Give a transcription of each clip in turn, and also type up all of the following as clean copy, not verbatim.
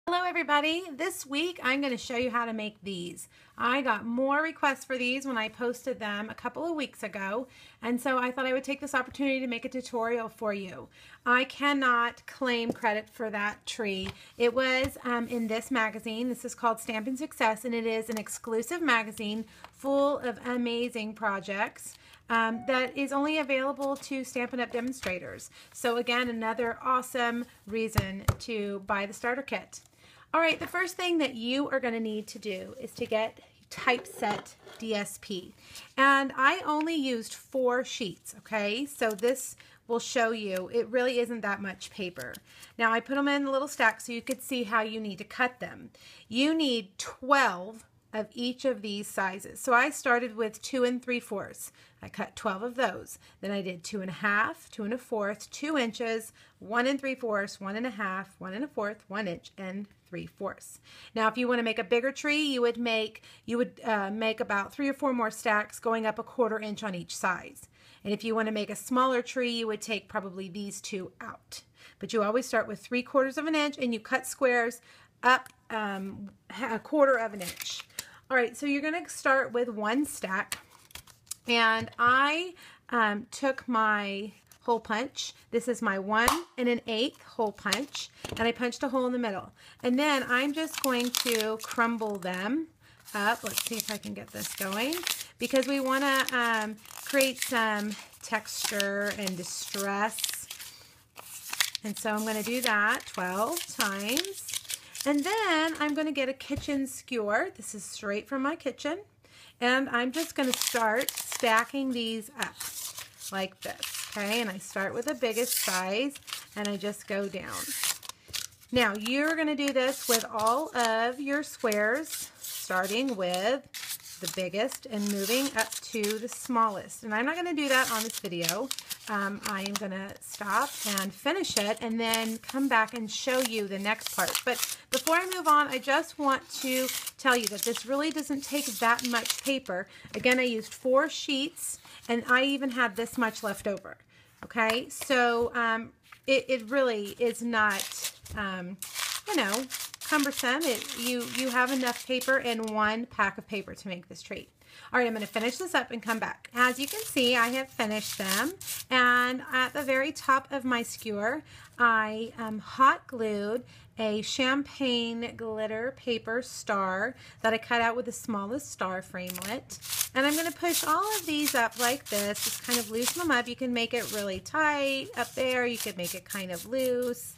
Hello everybody. This week I'm going to show you how to make these. I got more requests for these when I posted them a couple of weeks ago, and so I thought I would take this opportunity to make a tutorial for you. I cannot claim credit for that tree. It was in this magazine. This is called Stampin' Success, and it is an exclusive magazine full of amazing projects. That is only available to Stampin' Up! Demonstrators. So again, another awesome reason to buy the starter kit. All right, the first thing that you are going to need to do is to get Typset DSP. And I only used 4 sheets, okay? So this will show you, it really isn't that much paper. Now I put them in a little stack so you could see how you need to cut them. You need 12 of each of these sizes. So I started with 2 3/4. I cut 12 of those. Then I did 2 1/2, 2 1/4, 2 inches, 1 3/4, 1 1/2, 1 1/4, 1 inch, and 3/4. Now, if you want to make a bigger tree, you would make about 3 or 4 more stacks, going up 1/4 inch on each size. And if you want to make a smaller tree, you would take probably these 2 out. But you always start with 3/4 of an inch, and you cut squares up 1/4 inch. All right, so you're going to start with 1 stack, and I took my hole punch. This is my 1 1/8 hole punch, and I punched a hole in the middle. And then I'm just going to crumble them up. Let's see if I can get this going, because we want to create some texture and distress. And so I'm going to do that 12 times. And then I'm going to get a kitchen skewer. This is straight from my kitchen. And I'm just going to start stacking these up like this, okay? And I start with the biggest size, and I just go down. Now, you're going to do this with all of your squares, starting with the biggest and moving up to the smallest. And I'm not going to do that on this video. I am going to stop and finish it and then come back and show you the next part. But before I move on, I just want to tell you that this really doesn't take that much paper. Again, I used 4 sheets, and I even had this much left over. Okay, so it really is not, you know, cumbersome. You have enough paper in 1 pack of paper to make this tree. All right, I'm going to finish this up and come back. As you can see, I have finished them, and at the very top of my skewer, I hot glued a champagne glitter paper star that I cut out with the smallest star framelit. And I'm going to push all of these up like this, just kind of loosen them up. You can make it really tight up there. You could make it kind of loose.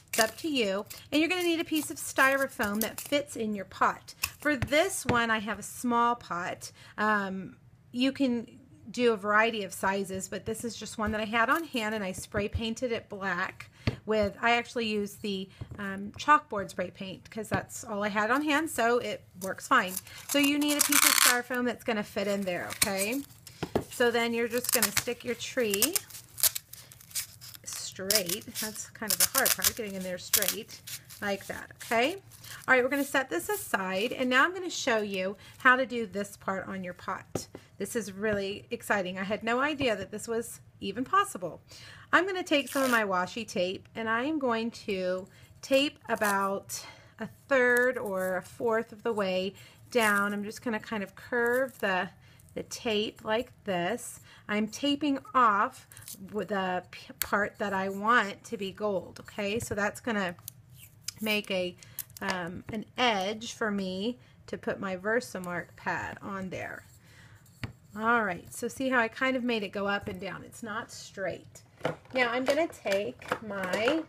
It's up to you. And you're going to need a piece of styrofoam that fits in your pot. For this one, I have a small pot. You can do a variety of sizes, but this is just one that I had on hand, and I spray painted it black with, I actually used the chalkboard spray paint because that's all I had on hand, so it works fine. So you need a piece of styrofoam that's going to fit in there, okay? So then you're just going to stick your tree straight. That's kind of the hard part, getting in there straight like that, okay? All right, we're going to set this aside, and now I'm going to show you how to do this part on your pot. This is really exciting. I had no idea that this was even possible. I'm going to take some of my washi tape, and I am going to tape about 1/3 or 1/4 of the way down. I'm just going to kind of curve the tape like this. I'm taping off with the part that I want to be gold, okay? So that's going to make an edge for me to put my Versamark pad on there. All right, so see how I kind of made it go up and down. It's not straight. Now I'm going to take my,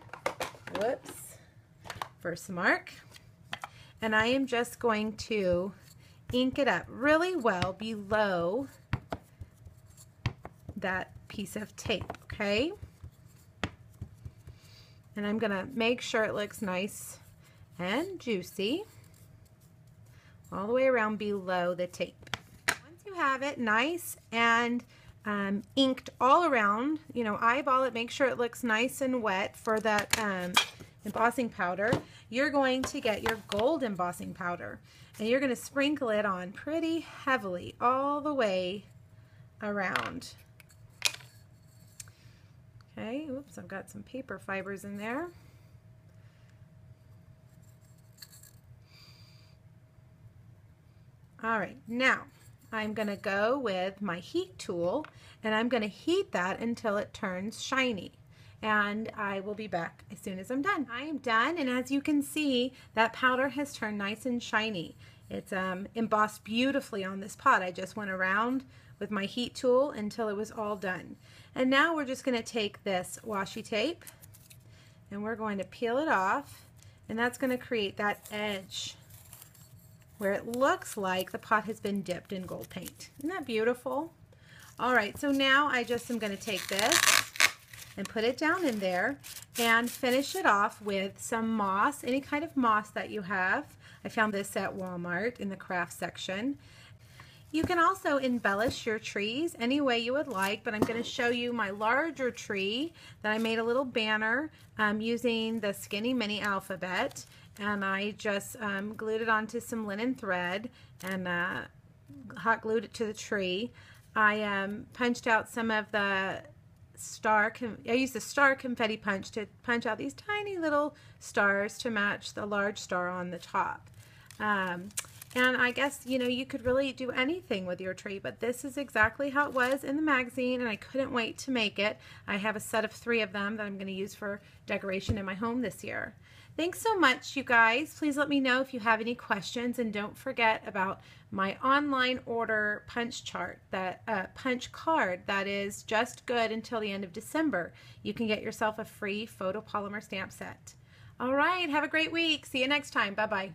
Versamark, and I am just going to ink it up really well below that piece of tape, okay? And I'm going to make sure it looks nice and juicy all the way around below the tape. Once you have it nice and inked all around, you know, eyeball it, make sure it looks nice and wet for that embossing powder. You're going to get your gold embossing powder, and you're going to sprinkle it on pretty heavily all the way around. Okay, oops, I've got some paper fibers in there. All right, now I'm going to go with my heat tool and I'm going to heat that until it turns shiny. And I will be back as soon as I'm done. I am done, and as you can see, that powder has turned nice and shiny. It's embossed beautifully on this pot. I just went around with my heat tool until it was all done. And now we're just going to take this washi tape and we're going to peel it off, and that's going to create that edge where it looks like the pot has been dipped in gold paint. Isn't that beautiful? All right, so now I just am going to take this and put it down in there and finish it off with some moss, any kind of moss that you have. I found this at Walmart in the craft section. You can also embellish your trees any way you would like, but I'm going to show you my larger tree that I made a little banner using the Skinny Mini alphabet, and I just glued it onto some linen thread and hot glued it to the tree. I punched out some of the I used the star confetti punch to punch out these tiny little stars to match the large star on the top. And I guess, you know, you could really do anything with your tree, but this is exactly how it was in the magazine, and I couldn't wait to make it. I have a set of 3 of them that I'm going to use for decoration in my home this year. Thanks so much, you guys. Please let me know if you have any questions, and don't forget about my online order punch chart, that punch card that is just good until the end of December. You can get yourself a free photopolymer stamp set. All right, have a great week. See you next time. Bye-bye.